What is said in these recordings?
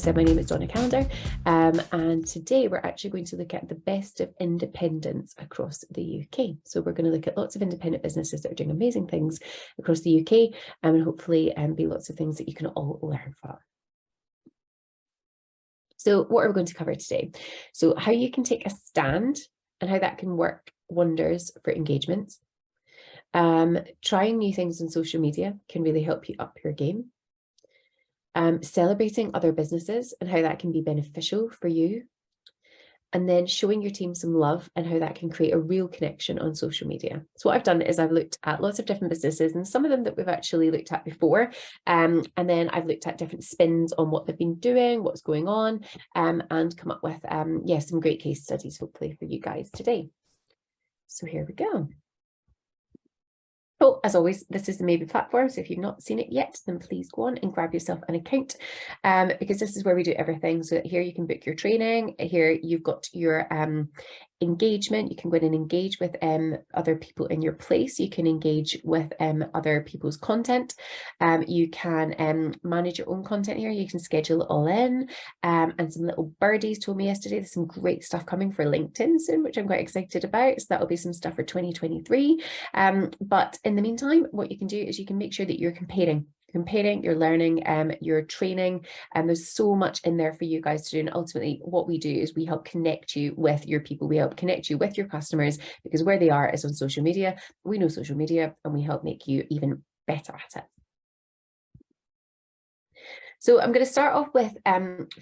said, my name is Donna Calendar, and today we're actually going to look at the best of independents across the UK. So we're going to look at lots of independent businesses that are doing amazing things across the UK, and hopefully be lots of things that you can all learn from. So what are we going to cover today? So how you can take a stand and how that can work wonders for engagement. Trying new things on social media can really help you up your game. Celebrating other businesses and how that can be beneficial for you. And then showing your team some love and how that can create a real connection on social media. So what I've done is I've looked at lots of different businesses, and some of them that we've actually looked at before. And then I've looked at different spins on what they've been doing, what's going on, and come up with some great case studies, hopefully, for you guys today. So here we go. Oh, as always, this is the Maybe platform. So if you've not seen it yet, then please go on and grab yourself an account, because this is where we do everything. So here you can book your training. Here you've got your engagement. You can go in and engage with other people in your place. You can engage with other people's content. You can manage your own content here. You can schedule it all in. And some little birdies told me yesterday there's some great stuff coming for LinkedIn soon, which I'm quite excited about. So that'll be some stuff for 2023. But in the meantime, what you can do is you can make sure that you're comparing, you're learning, you're training, and there's so much in there for you guys to do. And ultimately what we do is we help connect you with your people. We help connect you with your customers, because where they are is on social media. We know social media, and we help make you even better at it. So I'm going to start off with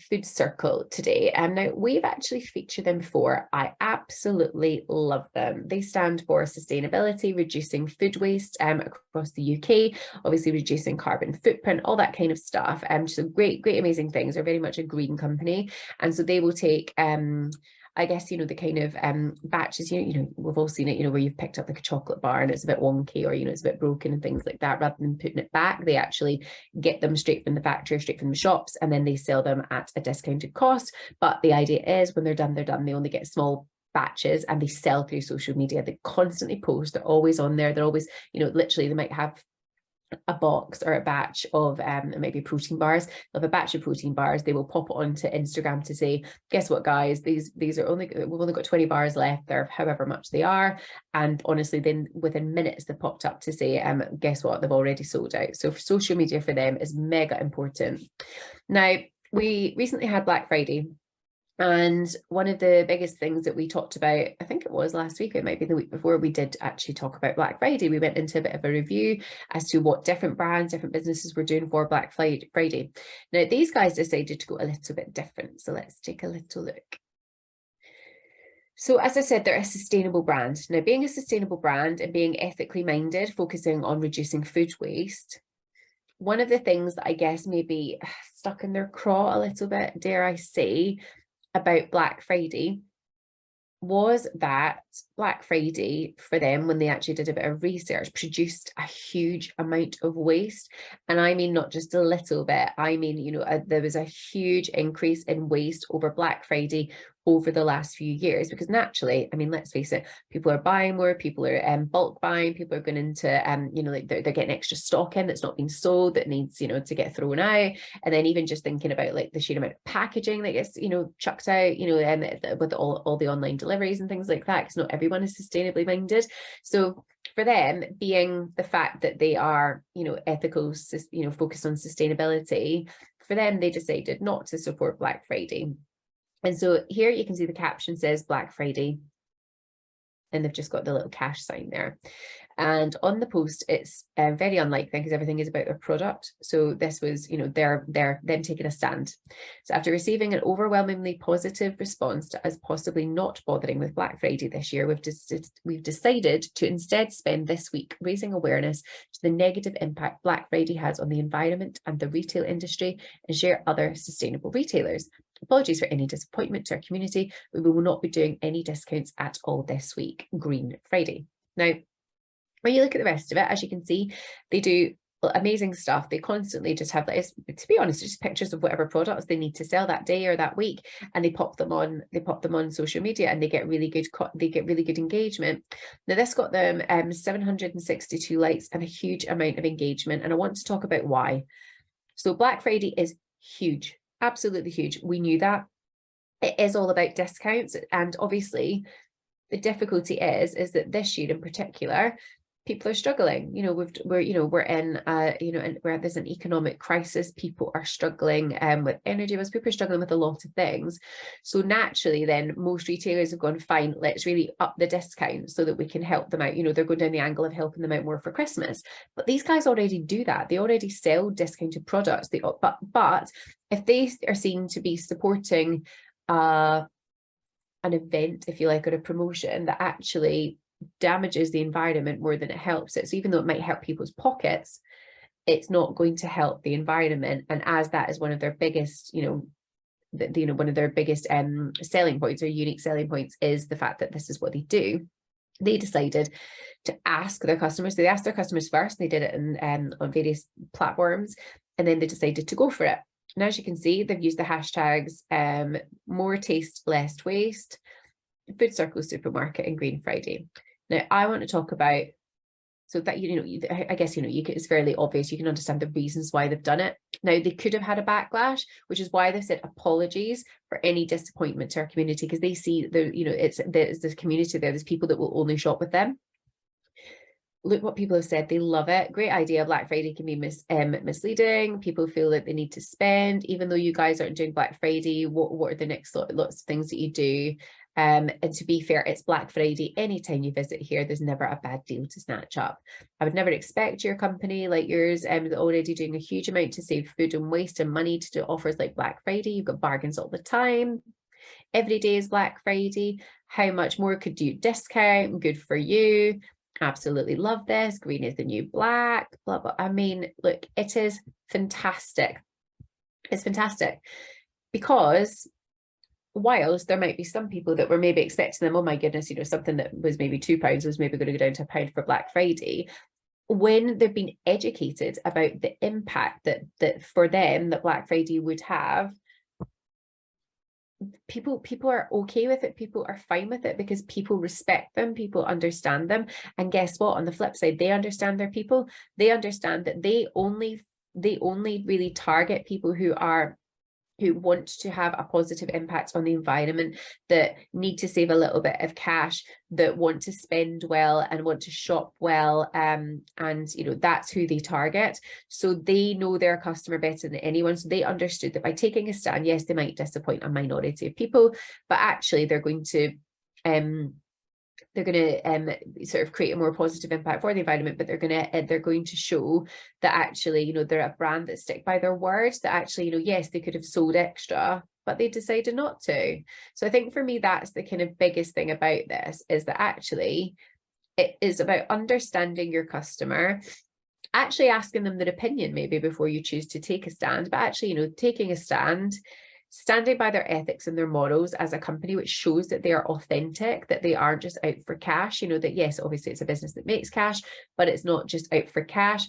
Food Circle today. Now, we've actually featured them before. I absolutely love them. They stand for sustainability, reducing food waste across the UK, obviously reducing carbon footprint, all that kind of stuff. So great, amazing things. They're very much a green company. And so they will take I guess, the kind of batches, we've all seen it, where you've picked up like a chocolate bar and it's a bit wonky, or, it's a bit broken and things like that. Rather than putting it back, they actually get them straight from the factory, straight from the shops, and then they sell them at a discounted cost. But the idea is when they're done, they only get small batches, and they sell through social media. They constantly post, they're always on there. They're always, literally they might have a box or a batch of maybe protein bars. They'll have a batch of protein bars. They will pop it onto Instagram to say, guess what, guys, these are we've only got 20 bars left. They're however much they are. And honestly, then within minutes they popped up to say, guess what, they've already sold out. So for social media for them is mega important. Now, we recently had Black Friday. And one of the biggest things that we talked about, I think it was last week, it might be the week before, we did actually talk about Black Friday. We went into a bit of a review as to what different brands, different businesses were doing for Black Friday. Now, these guys decided to go a little bit different. So let's take a little look. So as I said, they're a sustainable brand. Now, being a sustainable brand and being ethically minded, focusing on reducing food waste, one of the things that I guess maybe stuck in their craw a little bit, dare I say, about Black Friday was that Black Friday for them, when they actually did a bit of research, produced a huge amount of waste. And I mean, not just a little bit, I mean, there was a huge increase in waste over Black Friday over the last few years, because naturally, I mean, let's face it, people are buying more, people are bulk buying, people are going into like they're getting extra stock in that's not being sold, that needs to get thrown out. And then even just thinking about like the sheer amount of packaging that gets chucked out, with all the online deliveries and things like that, because not everyone is sustainably minded. So for them, being the fact that they are ethical, focused on sustainability, for them, they decided not to support Black Friday. And so here you can see the caption says Black Friday, and they've just got the little cash sign there. And on the post, it's very unlike them, because everything is about their product. So this was, they're them taking a stand. So after receiving an overwhelmingly positive response to us possibly not bothering with Black Friday this year, we've decided to instead spend this week raising awareness to the negative impact Black Friday has on the environment and the retail industry, and share other sustainable retailers. Apologies for any disappointment to our community, but we will not be doing any discounts at all this week. Green Friday. Now, when you look at the rest of it, as you can see, they do amazing stuff. They constantly just have, to be honest, just pictures of whatever products they need to sell that day or that week, and they pop them on social media, and they get really good engagement. Now, this got them 762 likes and a huge amount of engagement, and I want to talk about why. So Black Friday is huge. absolutely huge. We knew that. It is all about discounts, and obviously the difficulty is that this year in particular, people are struggling. We're in where there's an economic crisis. People are struggling with energy bills. People are struggling with a lot of things. So naturally, then most retailers have gone, fine, let's really up the discount so that we can help them out. They're going down the angle of helping them out more for Christmas. But these guys already do that. They already sell discounted products. But if they are seen to be supporting an event, if you like, or a promotion that actually damages the environment more than it helps it. So even though it might help people's pockets, it's not going to help the environment. And as that is one of their biggest, one of their biggest selling points or unique selling points is the fact that this is what they do. They decided to ask their customers. They asked their customers first. They did it on various platforms, and then they decided to go for it. And as you can see, they've used the hashtags more taste, less waste, Food Circle Supermarket, and Green Friday. Now, I want to talk about, so that, I guess, it's fairly obvious. You can understand the reasons why they've done it. Now, they could have had a backlash, which is why they said apologies for any disappointment to our community, because they see there's this community there. There's people that will only shop with them. Look what people have said. They love it. Great idea. Black Friday can be misleading. People feel that they need to spend, even though you guys aren't doing Black Friday. What are the next lots of things that you do? And to be fair, it's Black Friday. Anytime you visit here, there's never a bad deal to snatch up. I would never expect your company like yours already doing a huge amount to save food and waste and money to do offers like Black Friday. You've got bargains all the time. Every day is Black Friday. How much more could you discount? Good for you. Absolutely love this. Green is the new black, blah, blah. I mean, look, it is fantastic. It's fantastic because whilst there might be some people that were maybe expecting them, oh my goodness, something that was maybe £2 was maybe going to go down to £1 for Black Friday. When they've been educated about the impact that for them that Black Friday would have, people are okay with it. People are fine with it because people respect them, people understand them. And guess what, on the flip side, they understand their people. They understand that they only really target people who want to have a positive impact on the environment, that need to save a little bit of cash, that want to spend well and want to shop well, and that's who they target. So they know their customer better than anyone. So they understood that by taking a stand, yes, they might disappoint a minority of people, but actually they're going to sort of create a more positive impact for the environment, but they're going to show that actually, they're a brand that stick by their words, that actually, yes, they could have sold extra, but they decided not to. So I think for me, that's the kind of biggest thing about this, is that actually it is about understanding your customer, actually asking them their opinion maybe before you choose to take a stand, but actually, taking a stand, standing by their ethics and their morals as a company, which shows that they are authentic, that they aren't just out for cash, that yes, obviously it's a business that makes cash, but it's not just out for cash.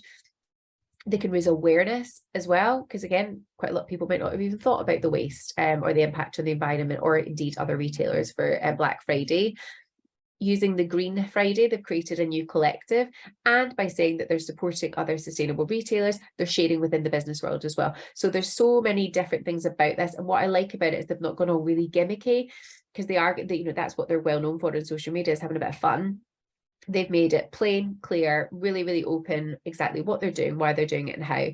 They can raise awareness as well, because again, quite a lot of people might not have even thought about the waste or the impact on the environment, or indeed other retailers for Black Friday. Using the Green Friday, they've created a new collective, and by saying that they're supporting other sustainable retailers, they're sharing within the business world as well. So there's so many different things about this, and what I like about it is they've not gone all really gimmicky, because that's what they're well known for on social media, is having a bit of fun. They've made it plain, clear, really, really open, exactly what they're doing, why they're doing it, and how.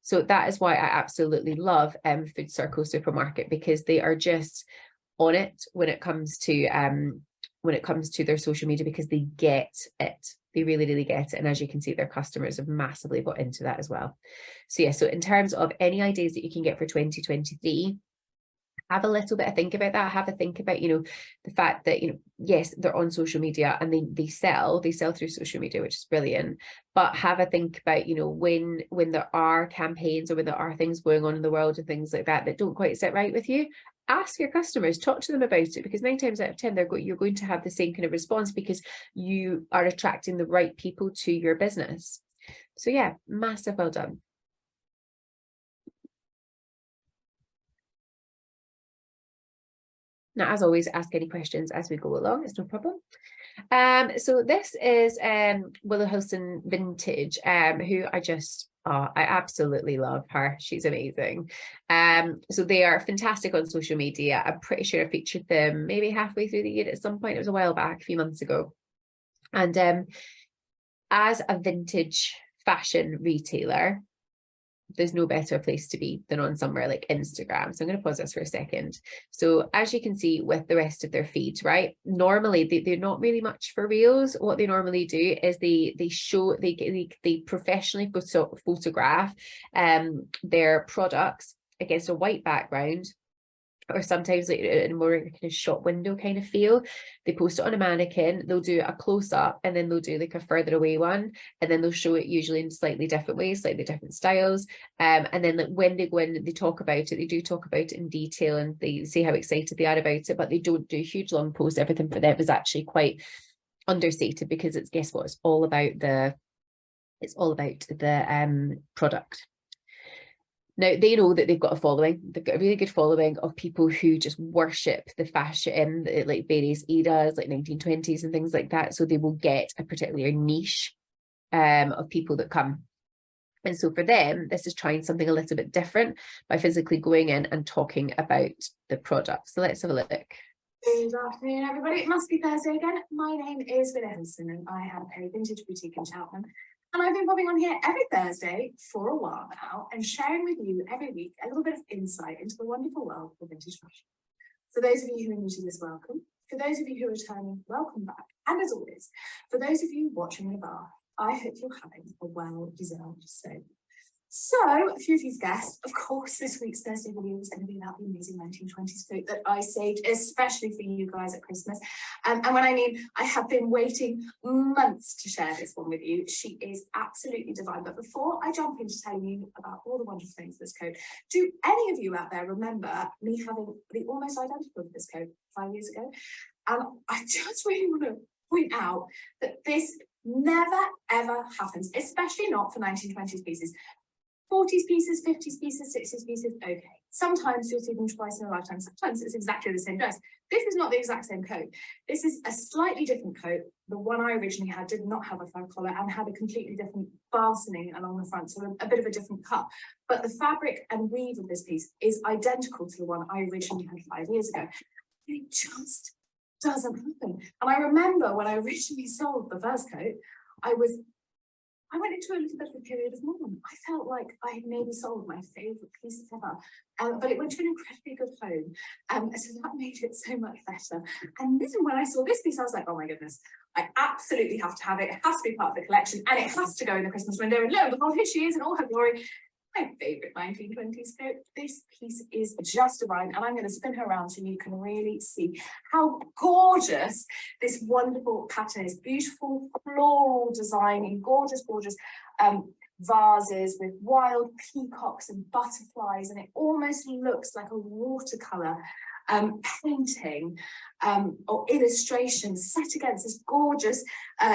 So that is why I absolutely love Food Circle Supermarket, because they are just on it when it comes to their social media, because they get it. They really, really get it. And as you can see, their customers have massively bought into that as well. So yeah, so in terms of any ideas that you can get for 2023, have a little bit of think about that. Have a think about, the fact that, yes, they're on social media and they sell through social media, which is brilliant. But have a think about, when there are campaigns or when there are things going on in the world and things like that don't quite sit right with you, ask your customers, talk to them about it, because 9 times out of 10 you're going to have the same kind of response, because you are attracting the right people to your business. So yeah, massive well done. Now, as always, ask any questions as we go along. It's no problem. So this is Willow Hilson Vintage, who I absolutely love her. She's amazing. So they are fantastic on social media. I'm pretty sure I featured them maybe halfway through the year at some point. It was a while back, a few months ago. And as a vintage fashion retailer, there's no better place to be than on somewhere like Instagram. So I'm going to pause this for a second. So as you can see with the rest of their feeds, right? Normally they're not really much for reels. What they normally do is they professionally photograph their products against a white background, or sometimes like in a more kind of shop window kind of feel. They post it on a mannequin, they'll do a close-up, and then they'll do like a further away one, and then they'll show it usually in slightly different ways, slightly different styles. And then like when they go in, they talk about it, they do talk about it in detail, and they say how excited they are about it, but they don't do huge long posts. Everything for them is actually quite understated, because it's, guess what, it's all about the product. Now, they know that they've got a following. They've got a really good following of people who just worship the fashion, like various eras, like 1920s and things like that. So they will get a particular niche of people that come. And so for them, this is trying something a little bit different by physically going in and talking about the product. So let's have a look. Good afternoon, everybody. It must be Thursday again. My name is Willow Hilson, and I have a vintage boutique in Cheltenham. And I've been popping on here every Thursday for a while now and sharing with you every week a little bit of insight into the wonderful world of vintage fashion. For those of you who are new to this, welcome. For those of you who are returning, welcome back. And as always, for those of you watching in a bar, I hope you're having a well-deserved stay. So, a few of you've guessed, of course, this week's Thursday video is going to be about the amazing 1920s coat that I saved, especially for you guys at Christmas. And when I mean, I have been waiting months to share this one with you. She is absolutely divine. But before I jump into telling you about all the wonderful things of this coat, do any of you out there remember me having the almost identical of this coat 5 years ago? And I just really want to point out that this never, ever happens, especially not for 1920s pieces. 40s pieces, 50s pieces, 60s pieces, okay. Sometimes you'll see them twice in a lifetime. Sometimes it's exactly the same dress. This is not the exact same coat. This is a slightly different coat. The one I originally had did not have a fur collar and had a completely different fastening along the front, so a bit of a different cut. But the fabric and weave of this piece is identical to the one I originally had 5 years ago. It just doesn't happen. And I remember when I originally sold the first coat, I went into a little bit of a period of mourning. I felt like I had maybe sold my favourite piece ever, but it went to an incredibly good home. So that made it so much better. And then when I saw this piece, I was like, oh my goodness, I absolutely have to have it. It has to be part of the collection, and it has to go in the Christmas window. And lo and behold, here she is in all her glory. My favourite 1920s coat. This piece is just divine, and I'm going to spin her around so you can really see how gorgeous this wonderful pattern is. Beautiful floral design in gorgeous, gorgeous vases with wild peacocks and butterflies, and it almost looks like a watercolour painting or illustration set against this gorgeous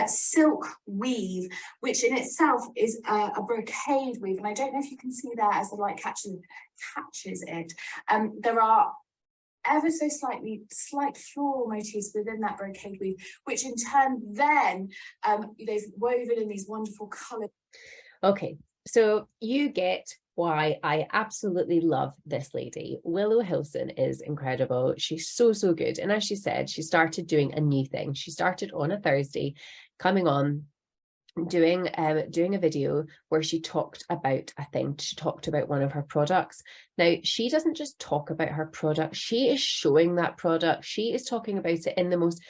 silk weave, which in itself is a brocade weave. And I don't know if you can see there as the light catches it. There are ever so slight floral motifs within that brocade weave, which in turn then they've woven in these wonderful colours. Okay, so you get why I absolutely love this lady. Willow Hilson is incredible. She's so, so good. And as she said, she started doing a new thing. She started on a Thursday, coming on, doing a video where she talked about a thing. She talked about one of her products. Now, she doesn't just talk about her product, she is showing that product. She is talking about it in the most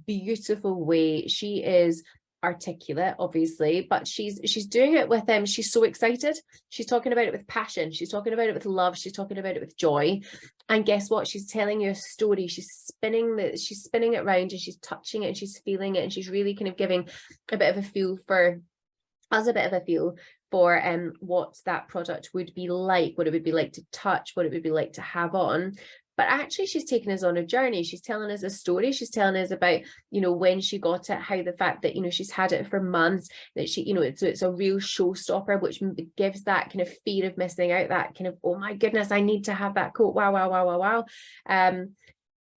beautiful way. She is articulate, obviously, but she's doing it with them. She's so excited. She's talking about it with passion. She's talking about it with love. She's talking about it with joy. And guess what? She's telling you a story. She's spinning it around, and she's touching it, and she's feeling it, and she's really kind of giving a bit of a feel for what that product would be like, what it would be like to touch, what it would be like to have on. But actually, she's taking us on a journey. She's telling us a story. She's telling us about, when she got it, how the fact that, she's had it for months, that she, it's a real showstopper, which gives that kind of fear of missing out, that kind of, oh my goodness, I need to have that coat. Wow, wow, wow, wow, wow.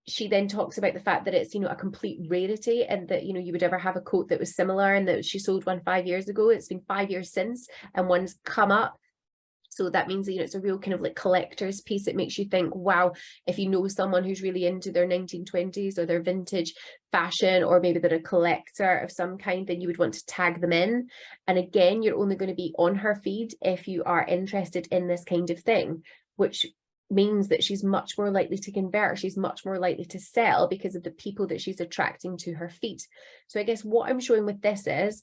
she then talks about the fact that it's, you know, a complete rarity, and that, you know, you would ever have a coat that was similar, and that she sold one 5 years ago. It's been 5 years since, and one's come up. So that means that, you know, it's a real kind of like collector's piece. It makes you think, wow, if you know someone who's really into their 1920s or their vintage fashion, or maybe they're a collector of some kind, then you would want to tag them in. And again, you're only going to be on her feed if you are interested in this kind of thing, which means that she's much more likely to convert. She's much more likely to sell because of the people that she's attracting to her feed. So I guess what I'm showing with this is,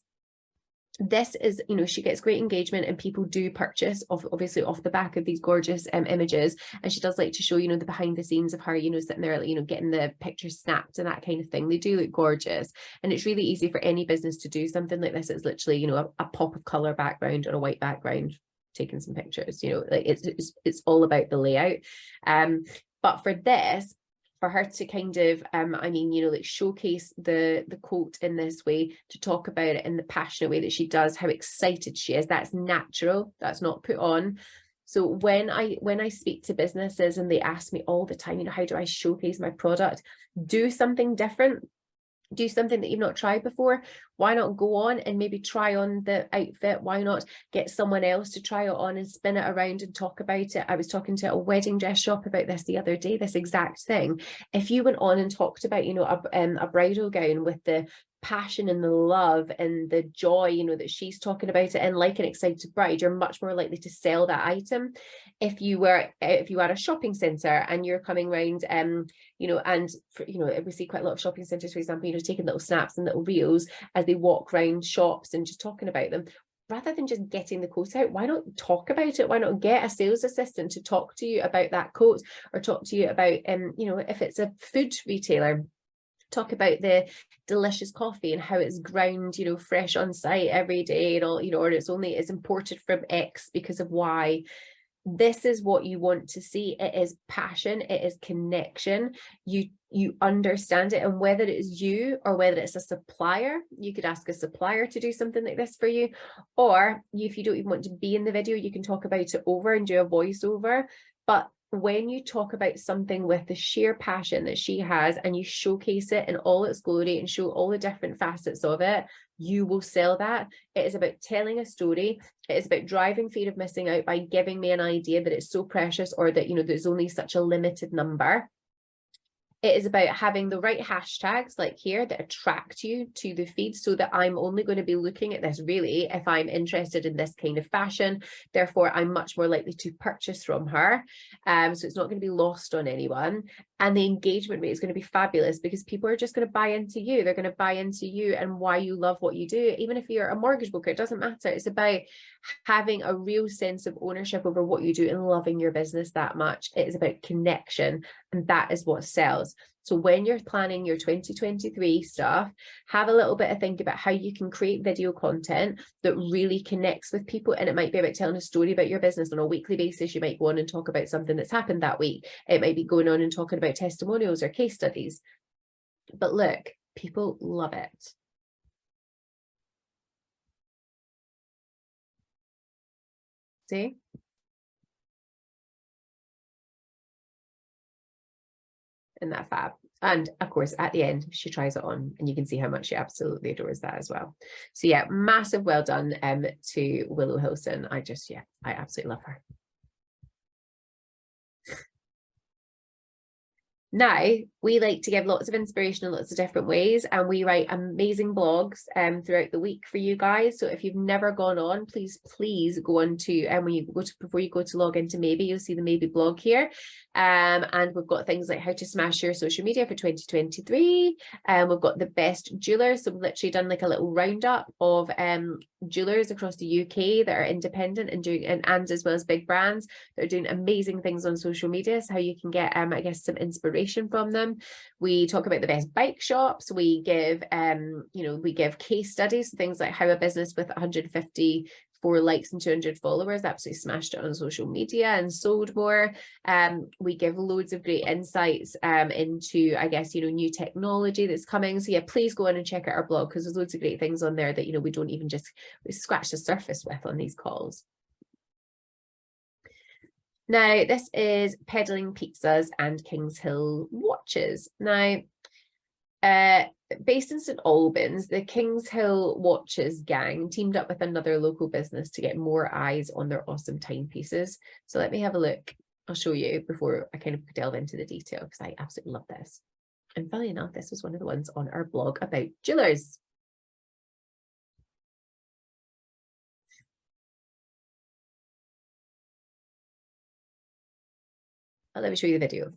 you know, she gets great engagement, and people do purchase obviously off the back of these gorgeous images. And she does like to show, you know, the behind the scenes of her, you know, sitting there, you know, getting the pictures snapped and that kind of thing. They do look gorgeous, and it's really easy for any business to do something like this. It's literally, you know, a pop of color background or a white background, taking some pictures, you know, like it's all about the layout. But for this, for her to kind of, I mean, you know, like showcase the quote in this way, to talk about it in the passionate way that she does, how excited she is, that's natural, that's not put on. So when I speak to businesses and they ask me all the time, you know, how do I showcase my product? Do something different. Do something that you've not tried before. Why not go on and maybe try on the outfit? Why not get someone else to try it on and spin it around and talk about it? I was talking to a wedding dress shop about this the other day, this exact thing. If you went on and talked about, you know, a bridal gown with the passion and the love and the joy, you know, that she's talking about it, and like an excited bride, you're much more likely to sell that item. If you are a shopping center and you're coming around, you know, and you know, we see quite a lot of shopping centers, for example, you know, taking little snaps and little reels as they walk around shops and just talking about them. Rather than just getting the coat out, why not talk about it? Why not get a sales assistant to talk to you about that coat, or talk to you about, you know, if it's a food retailer, talk about the delicious coffee and how it's ground, you know, fresh on site every day, and all, you know, or it's imported from X because of Y. This is what you want to see. It is passion, it is connection. You understand it, and whether it is you or whether it's a supplier, you could ask a supplier to do something like this for you, or if you don't even want to be in the video, you can talk about it over and do a voiceover. But when you talk about something with the sheer passion that she has, and you showcase it in all its glory and show all the different facets of it, you will sell that. It is about telling a story. It is about driving fear of missing out by giving me an idea that it's so precious, or that, you know, there's only such a limited number. It is about having the right hashtags like here that attract you to the feed, so that I'm only going to be looking at this really if I'm interested in this kind of fashion. Therefore, I'm much more likely to purchase from her. So it's not going to be lost on anyone. And the engagement rate is going to be fabulous, because people are just going to buy into you. They're going to buy into you and why you love what you do. Even if you're a mortgage broker, it doesn't matter. It's about having a real sense of ownership over what you do and loving your business that much. It is about connection, and that is what sells. So when you're planning your 2023 stuff, have a little bit of think about how you can create video content that really connects with people. And it might be about telling a story about your business on a weekly basis. You might go on and talk about something that's happened that week. It might be going on and talking about testimonials or case studies. But look, people love it. See? In that fab. And of course, at the end, she tries it on, and you can see how much she absolutely adores that as well. So yeah, massive well done to Willow Hilson. I absolutely love her. Now, we like to give lots of inspiration in lots of different ways, and we write amazing blogs throughout the week for you guys. So if you've never gone on, please go on to, before you go to log into Maybe, you'll see the Maybe blog here. And we've got things like how to smash your social media for 2023. We've got the best jewelers. So we've literally done like a little roundup of jewelers across the UK that are independent and doing, and as well as big brands that are doing amazing things on social media. So how you can get, I guess, some inspiration from them. We talk about the best bike shops. We give, we give case studies, things like how a business with 154 likes and 200 followers absolutely smashed it on social media and sold more. We give loads of great insights into, I guess, new technology that's coming. So yeah, please go on and check out our blog, because there's loads of great things on there that, we don't even just scratch the surface with on these calls. Now, this is Peddling Pizzas and Kings Hill Watches. Now, based in St Albans, the Kings Hill Watches gang teamed up with another local business to get more eyes on their awesome timepieces. So let me have a look. I'll show you before I kind of delve into the detail, because I absolutely love this. And funnily enough, this was one of the ones on our blog about jewelers. Let me show you the video.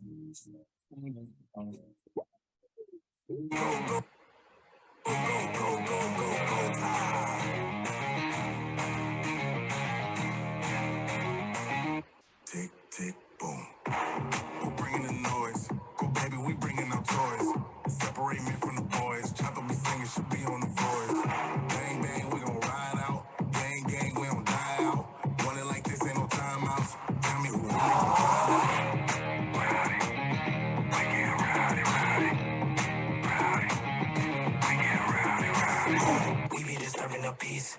Tick, tick, boom. We're bringing the noise. Go, baby, we bringing our toys. Separate me from the boys. Chopper be singing, should be on the voice. Bang, bang, we gon' ride out. Gang, gang, we don't die out. Want it like this, ain't no timeouts. Tell me who we be disturbing the peace.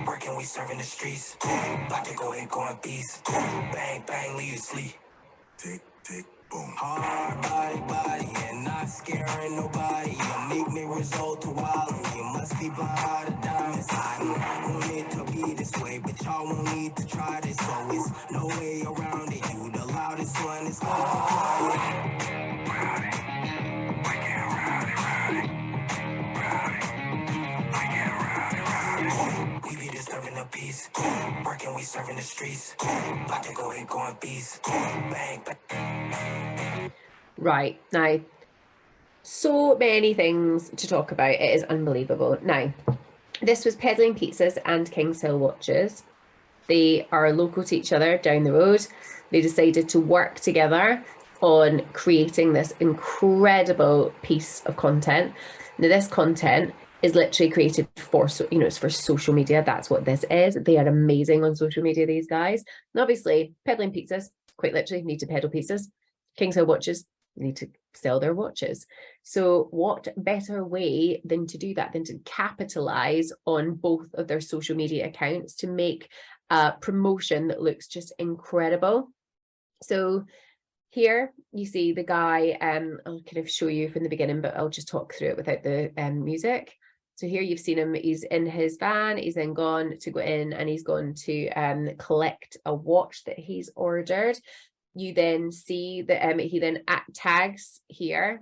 Working, we serving the streets. About to go ahead, going beast. Bang, bang, leave you sleep. Tick, tick, boom. Hard body, and not scaring nobody. You make me result to wild, and you must be by the diamonds. I don't want it to be this way, but y'all won't need to try this. So it's no way around it. You the loudest one, it's we be disturbing the peace. Working, we serving the streets. About to go ahead, going beast. Bang, bang. Right, now, so many things to talk about. It is unbelievable. Now, this was Peddling Pizzas and Kings Hill Watches. They are local to each other down the road. They decided to work together on creating this incredible piece of content. Now, this content is literally created for, it's for social media. That's what this is. They are amazing on social media, these guys. And obviously, Peddling Pizzas, quite literally, need to peddle pizzas. Kings Hill Watches need to sell their watches. So what better way than to do that, than to capitalize on both of their social media accounts to make a promotion that looks just incredible. So here you see the guy, I'll kind of show you from the beginning, but I'll just talk through it without the music. So here you've seen him, he's in his van, he's then gone to go in and he's gone to collect a watch that he's ordered. You then see that he then tags here.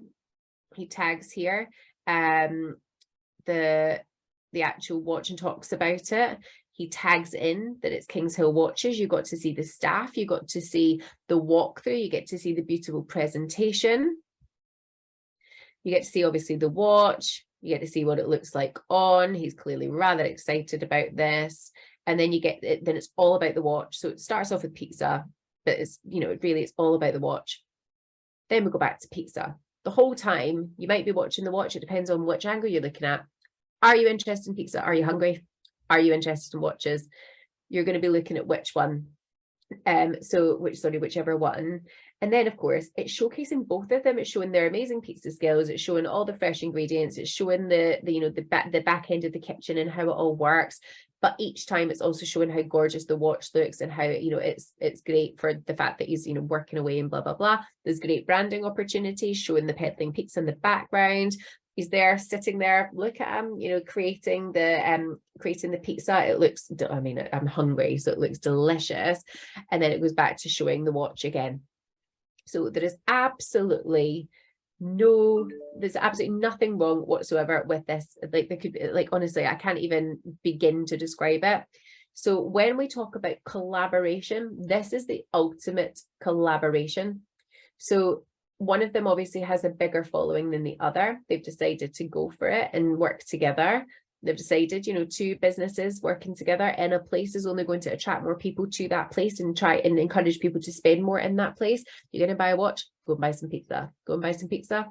He tags here the actual watch and talks about it. He tags in that it's Kings Hill Watches. You got to see the staff. You got to see the walkthrough. You get to see the beautiful presentation. You get to see obviously the watch. You get to see what it looks like on. He's clearly rather excited about this. And then you get it. Then it's all about the watch. So it starts off with pizza. But it's, it's all about the watch. Then we go back to pizza. The whole time you might be watching the watch. It depends on which angle you're looking at. Are you interested in pizza? Are you hungry? Are you interested in watches? You're going to be looking at which one. Whichever one. And then of course it's showcasing both of them. It's showing their amazing pizza skills. It's showing all the fresh ingredients. It's showing the back end of the kitchen and how it all works. But each time it's also showing how gorgeous the watch looks and how, it's great for the fact that he's, working away and blah, blah, blah. There's great branding opportunities, showing the Peddling Pizza in the background. He's there, sitting there, look at him, creating the pizza. It looks, I'm hungry, so it looks delicious. And then it goes back to showing the watch again. So there is absolutely there's absolutely nothing wrong whatsoever with this. Like, there could be, honestly, I can't even begin to describe it. So when we talk about collaboration, this is the ultimate collaboration. So one of them obviously has a bigger following than the other. They've decided to go for it and work together. They've decided, two businesses working together in a place is only going to attract more people to that place and try and encourage people to spend more in that place. You're going to buy a watch, go and buy some pizza. Go and buy some pizza.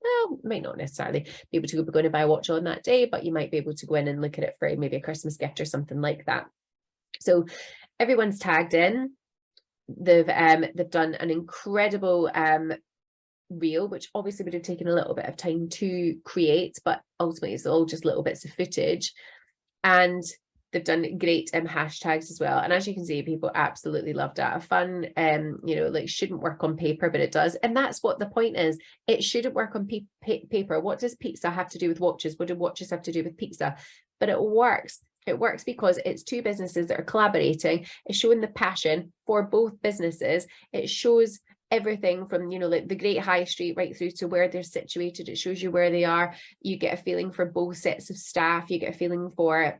Well, might not necessarily be able to go and buy a watch on that day, but you might be able to go in and look at it for maybe a Christmas gift or something like that. So everyone's tagged in. They've done an incredible reel, which obviously would have taken a little bit of time to create, but ultimately it's all just little bits of footage. And They've done great hashtags as well. And as you can see, people absolutely love data fun. You know, like shouldn't work on paper, but it does. And that's what the point is. It shouldn't work on paper. What does pizza have to do with watches? What do watches have to do with pizza? But it works. It works because it's two businesses that are collaborating. It's showing the passion for both businesses. It shows everything from, you know, like the great high street right through to where they're situated. It shows you where they are. You get a feeling for both sets of staff. You get a feeling for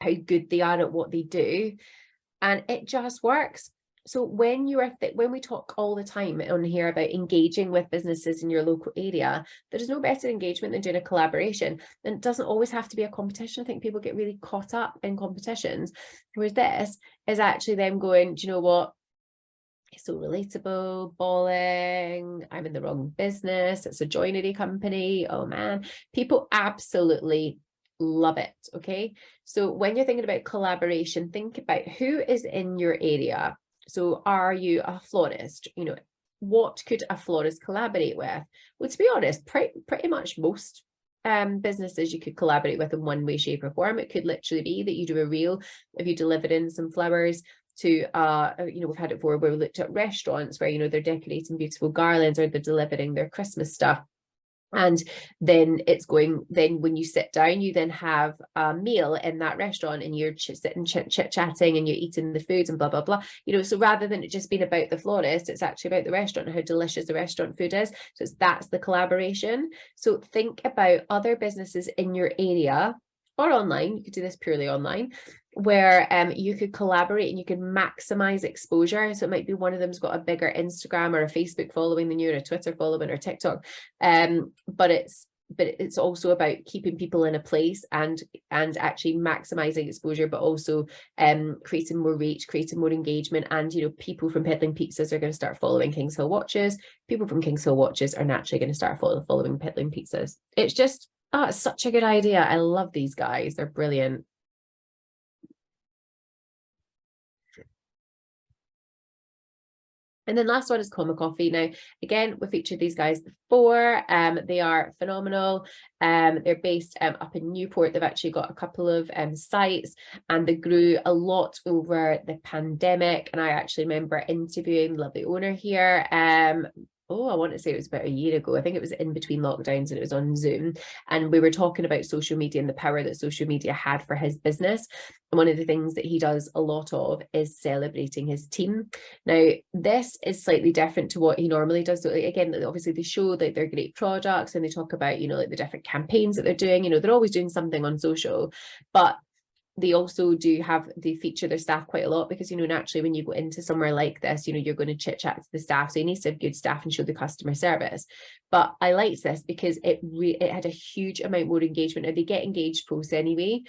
how good they are at what they do, and it just works. So when you are when we talk all the time on here about engaging with businesses in your local area, there's no better engagement than doing a collaboration. And it doesn't always have to be a competition. I think people get really caught up in competitions, whereas this is actually them going, do you know what, it's so relatable, balling, I'm in the wrong business, it's a joinery company, oh man, people absolutely love it. Okay, so when you're thinking about collaboration, think about who is in your area. So are you a florist? You know, what could a florist collaborate with? Well, to be honest, pretty much most businesses you could collaborate with in one way, shape or form. It could literally be that you do a reel if you delivered in some flowers to you know, we've had it before where we looked at restaurants where, you know, they're decorating beautiful garlands or they're delivering their Christmas stuff. And then it's going, then when you sit down, you then have a meal in that restaurant and you're sitting chit-chatting and you're eating the food and blah, blah, blah. You know, so rather than it just being about the florist, it's actually about the restaurant and how delicious the restaurant food is. So that's the collaboration. So think about other businesses in your area or online. You could do this purely online, where you could collaborate and you could maximize exposure. So it might be one of them's got a bigger Instagram or a Facebook following than you, or a Twitter following or TikTok. But it's also about keeping people in a place and actually maximizing exposure, but also creating more reach, creating more engagement. And, you know, people from Peddling Pizzas are going to start following Kings Hill Watches. People from Kings Hill Watches are naturally going to start following Peddling Pizzas. It's just, oh, it's such a good idea. I love these guys. They're brilliant. And then last one is Comma Coffee. Now, again, we've featured these guys before. They are phenomenal. They're based up in Newport. They've actually got a couple of sites, and they grew a lot over the pandemic. And I actually remember interviewing the lovely owner here. I want to say it was about a year ago. I think it was in between lockdowns and it was on Zoom. And we were talking about social media and the power that social media had for his business. And one of the things that he does a lot of is celebrating his team. Now, this is slightly different to what he normally does. So again, obviously they show that they're great products and they talk about, you know, like the different campaigns that they're doing. You know, they're always doing something on social, but they also they feature their staff quite a lot because, you know, naturally when you go into somewhere like this, you know, you're going to chit chat to the staff. So you need to have good staff and show the customer service. But I liked this because it had a huge amount more engagement. Now, they get engaged posts anyway,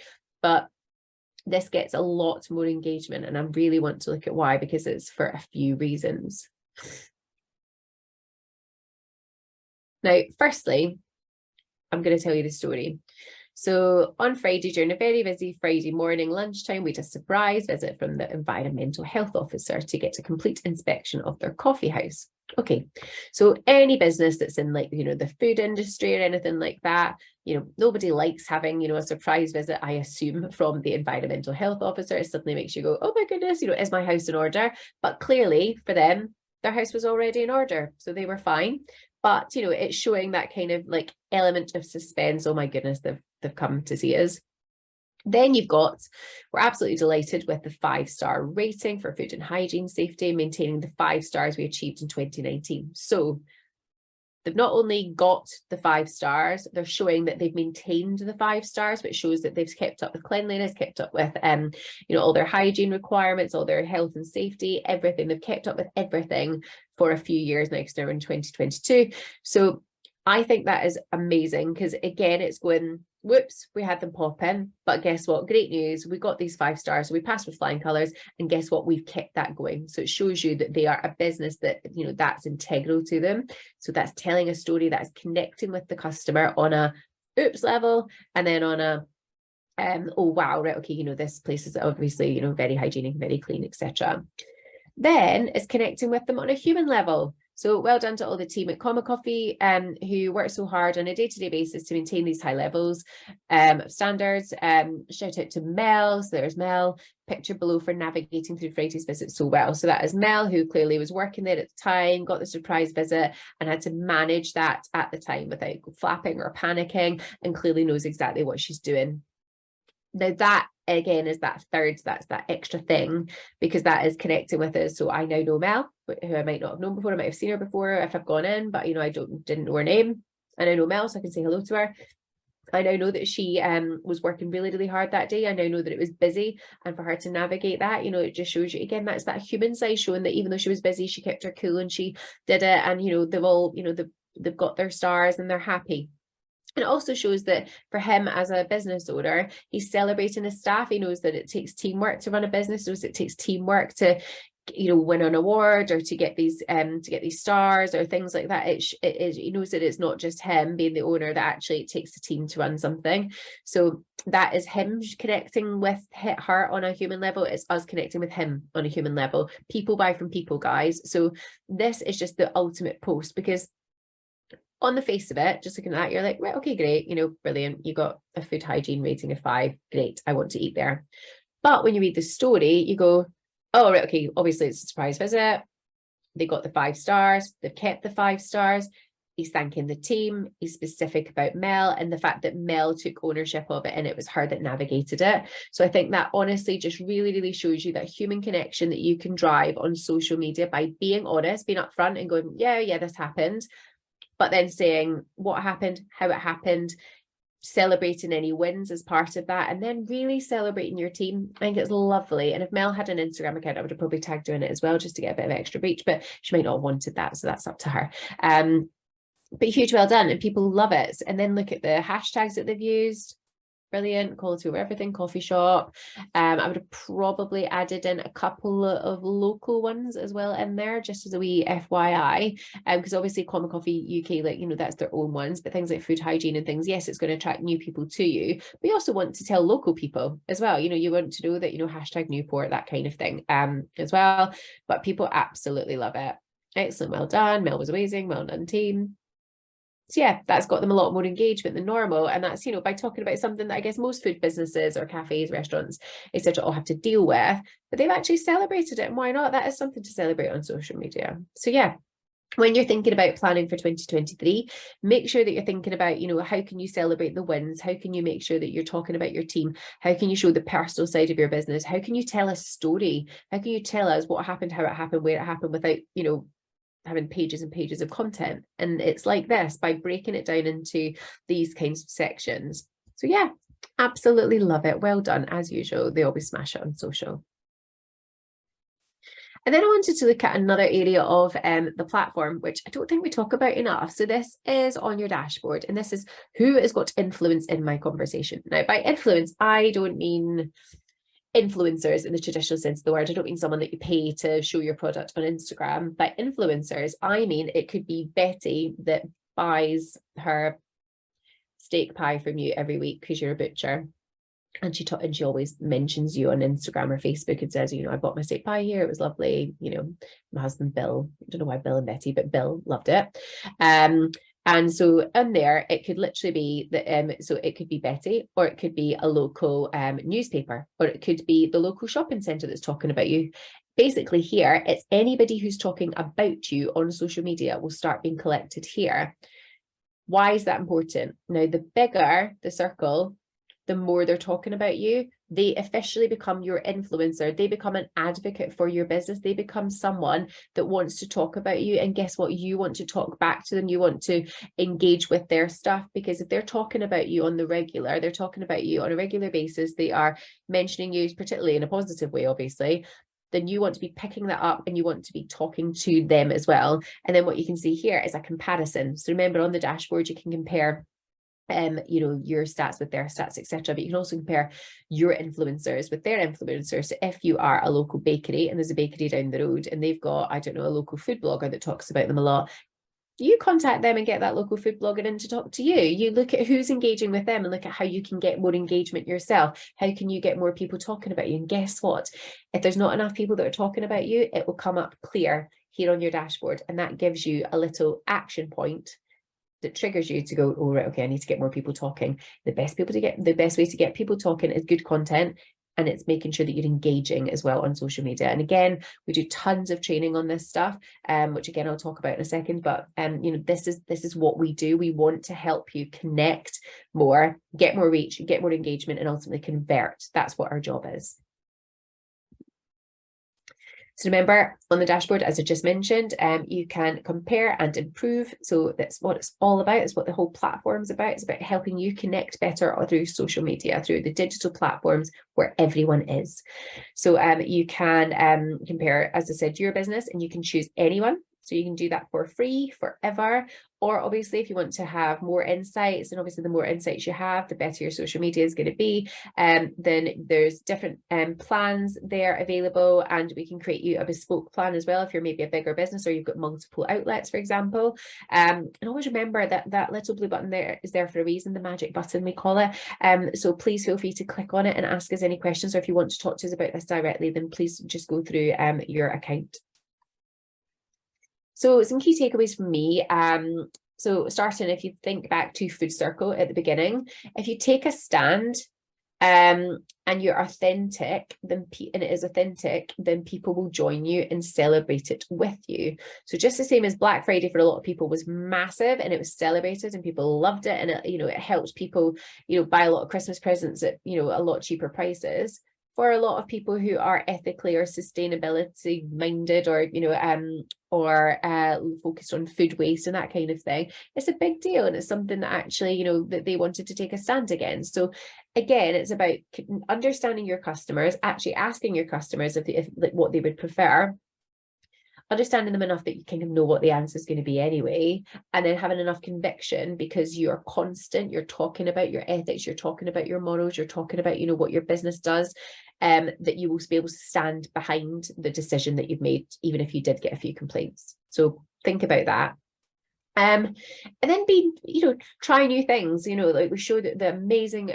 but this gets a lot more engagement. And I really want to look at why, because it's for a few reasons. Now, firstly, I'm going to tell you the story. So on Friday, during a very busy Friday morning lunchtime, we had a surprise visit from the environmental health officer to get a complete inspection of their coffee house. Okay, so any business that's in, like, you know, the food industry or anything like that, you know, nobody likes having, you know, a surprise visit, I assume, from the environmental health officer. It suddenly makes you go, oh my goodness, you know, is my house in order? But clearly for them, their house was already in order, so they were fine. But, you know, it's showing that kind of like element of suspense. Oh my goodness, they've come to see us. Then we're absolutely delighted with the 5-star rating for food and hygiene safety, maintaining the 5 stars we achieved in 2019. So they've not only got the 5 stars, they're showing that they've maintained the 5 stars, which shows that they've kept up with cleanliness, kept up with, you know, all their hygiene requirements, all their health and safety, everything. They've kept up with everything for a few years now, because they're in 2022. So I think that is amazing, because again, it's going, whoops, we had them pop in, but guess what? Great news. We got these 5 stars. So we passed with flying colours, and guess what? We've kept that going. So it shows you that they are a business that, you know, that's integral to them. So that's telling a story, that's connecting with the customer on a oops level, and then on a oh wow, right, okay, you know, this place is obviously, you know, very hygienic, very clean, etc. Then it's connecting with them on a human level. So well done to all the team at Comma Coffee who work so hard on a day-to-day basis to maintain these high levels of standards. Shout out to Mel. So there's Mel, picture below, for navigating through Friday's visit so well. So that is Mel, who clearly was working there at the time, got the surprise visit and had to manage that at the time without flapping or panicking, and clearly knows exactly what she's doing. Now that again is that's that extra thing, because that is connecting with us. So I now know Mel, who I might not have known before. I might have seen her before if I've gone in, but I didn't know her name. And I know Mel, so I can say hello to her. I now know that she was working really, really hard that day. I now know that it was busy, and for her to navigate that, it just shows you again, that's that human side, showing that even though she was busy, she kept her cool and she did it. And they've all, they've got their stars and they're happy. And it also shows that for him as a business owner, he's celebrating his staff. He knows that it takes teamwork to run a business. He knows it takes teamwork to, win an award or to get these stars or things like that. He knows that it's not just him being the owner, that actually it takes a team to run something. So that is him connecting with her on a human level. It's us connecting with him on a human level. People buy from people, guys. So this is just the ultimate post, because on the face of it, just looking at that, you're like, right, okay, great, brilliant. You got a food hygiene rating of 5. Great, I want to eat there. But when you read the story, you go, oh, right, okay, obviously it's a surprise visit. They got the 5 stars. They've kept the 5 stars. He's thanking the team. He's specific about Mel and the fact that Mel took ownership of it and it was her that navigated it. So I think that honestly just really, really shows you that human connection that you can drive on social media by being honest, being upfront and going, yeah, this happened. But then saying what happened, how it happened, celebrating any wins as part of that, and then really celebrating your team. I think it's lovely. And if Mel had an Instagram account, I would have probably tagged her in it as well, just to get a bit of extra reach, but she might not have wanted that, so that's up to her. But huge well done, and people love it. And then look at the hashtags that they've used. Brilliant. Quality over everything, coffee shop. I would have probably added in a couple of local ones as well in there, just as a wee FYI, because obviously Common Coffee UK, that's their own ones, but things like food hygiene and things, yes, it's going to attract new people to you, but you also want to tell local people as well, you want to know that, hashtag Newport, that kind of thing, as well. But people absolutely love it. Excellent. Well done. Mel was amazing. Well done, team. So yeah, that's got them a lot more engagement than normal. And that's, by talking about something that I guess most food businesses or cafes, restaurants, etc. all have to deal with, but they've actually celebrated it. And why not? That is something to celebrate on social media. So yeah, when you're thinking about planning for 2023, make sure that you're thinking about, how can you celebrate the wins? How can you make sure that you're talking about your team? How can you show the personal side of your business? How can you tell a story? How can you tell us what happened, how it happened, where it happened, without, having pages and pages of content? And it's like this, by breaking it down into these kinds of sections. So yeah, absolutely love it. Well done. As usual, they always smash it on social. And then I wanted to look at another area of the platform, which I don't think we talk about enough. So this is on your dashboard, and this is who has got influence in my conversation. Now, by influence, I don't mean influencers in the traditional sense of the word. I don't mean someone that you pay to show your product on Instagram. By influencers, I mean it could be Betty that buys her steak pie from you every week because you're a butcher, and she always mentions you on Instagram or Facebook and says, I bought my steak pie here, it was lovely. My husband Bill, I don't know why Bill and Betty, but Bill loved it. And so in there, it could literally be that, so it could be Betty, or it could be a local newspaper, or it could be the local shopping centre that's talking about you. Basically here, it's anybody who's talking about you on social media will start being collected here. Why is that important? Now, the bigger the circle, the more they're talking about you, they officially become your influencer. They become an advocate for your business. They become someone that wants to talk about you. And guess what? You want to talk back to them. You want to engage with their stuff, because if they're talking about you on the regular, they're talking about you on a regular basis, they are mentioning you, particularly in a positive way, obviously, then you want to be picking that up and you want to be talking to them as well. And then what you can see here is a comparison. So remember, on the dashboard, you can compare your stats with their stats, etc. But you can also compare your influencers with their influencers. So if you are a local bakery and there's a bakery down the road and they've got, I don't know, a local food blogger that talks about them a lot, you contact them and get that local food blogger in to talk to you. You look at who's engaging with them and look at how you can get more engagement yourself. How can you get more people talking about you? And guess what? If there's not enough people that are talking about you, it will come up clear here on your dashboard. And that gives you a little action point that triggers you to go, oh, right, okay, I need to get more people talking. The best way to get people talking is good content. And it's making sure that you're engaging as well on social media. And again, we do tons of training on this stuff, which again, I'll talk about in a second, but this is what we do. We want to help you connect more, get more reach, get more engagement, and ultimately convert. That's what our job is. So remember, on the dashboard, as I just mentioned, you can compare and improve. So that's what it's all about. It's what the whole platform is about. It's about helping you connect better through social media, through the digital platforms where everyone is. So you can compare, as I said, your business, and you can choose anyone. So you can do that for free, forever. Or obviously, if you want to have more insights, and obviously the more insights you have, the better your social media is going to be. Then there's different plans there available, and we can create you a bespoke plan as well if you're maybe a bigger business or you've got multiple outlets, for example. And always remember that that little blue button there is there for a reason, the magic button we call it. So please feel free to click on it and ask us any questions, or if you want to talk to us about this directly, then please just go through your account. So some key takeaways from me. So starting, if you think back to Food Circle at the beginning, if you take a stand and you're authentic, then and it is authentic, then people will join you and celebrate it with you. So just the same as Black Friday for a lot of people was massive and it was celebrated and people loved it, and it helped people buy a lot of Christmas presents at a lot cheaper prices. For a lot of people who are ethically or sustainability minded, or focused on food waste and that kind of thing, it's a big deal, and it's something that actually that they wanted to take a stand against. So again, it's about understanding your customers, actually asking your customers if what they would prefer, understanding them enough that you kind of know what the answer is going to be anyway, and then having enough conviction because you're constant, you're talking about your ethics, you're talking about your morals, you're talking about what your business does, that you will be able to stand behind the decision that you've made, even if you did get a few complaints. So think about that. And then try new things, like we showed the amazing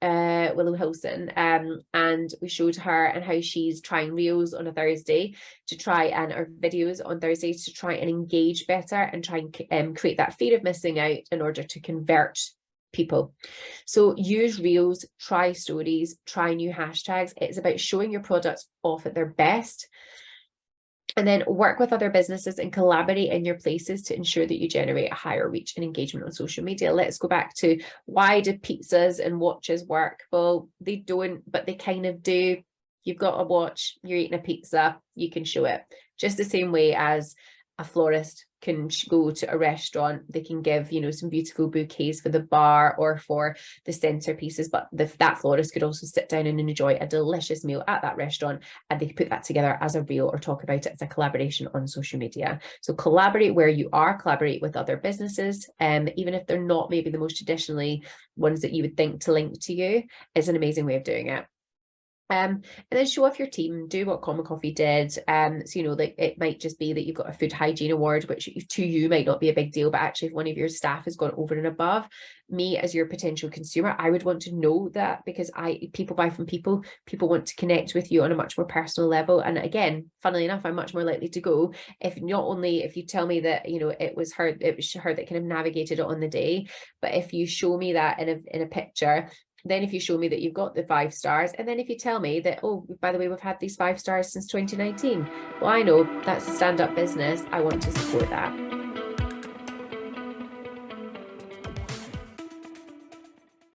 Willow Hilson, and we showed her and how she's trying reels on a Thursday to try, and our videos on Thursdays to try and engage better and try and create that fear of missing out in order to convert people. So use reels, try stories, try new hashtags. It's about showing your products off at their best. And then work with other businesses and collaborate in your places to ensure that you generate a higher reach and engagement on social media. Let's go back to, why do pizzas and watches work? Well, they don't, but they kind of do. You've got a watch, you're eating a pizza, you can show it. Just the same way as a florist can go to a restaurant, they can give some beautiful bouquets for the bar or for the centerpieces, but that florist could also sit down and enjoy a delicious meal at that restaurant, and they could put that together as a reel or talk about it as a collaboration on social media. So collaborate where you are, collaborate with other businesses, even if they're not maybe the most traditionally ones that you would think to link to you. It's an amazing way of doing it. And then show off your team, do what Common Coffee did. So, like it might just be that you've got a food hygiene award, which to you might not be a big deal, but actually if one of your staff has gone over and above, me as your potential consumer, I would want to know that, because people buy from people want to connect with you on a much more personal level. And again, funnily enough, I'm much more likely to go if you tell me that, it was her that kind of navigated it on the day, but if you show me that in a picture, then if you show me that you've got the 5 stars, and then if you tell me that, oh, by the way, we've had these 5 stars since 2019, well, I know that's a stand-up business. I want to support that.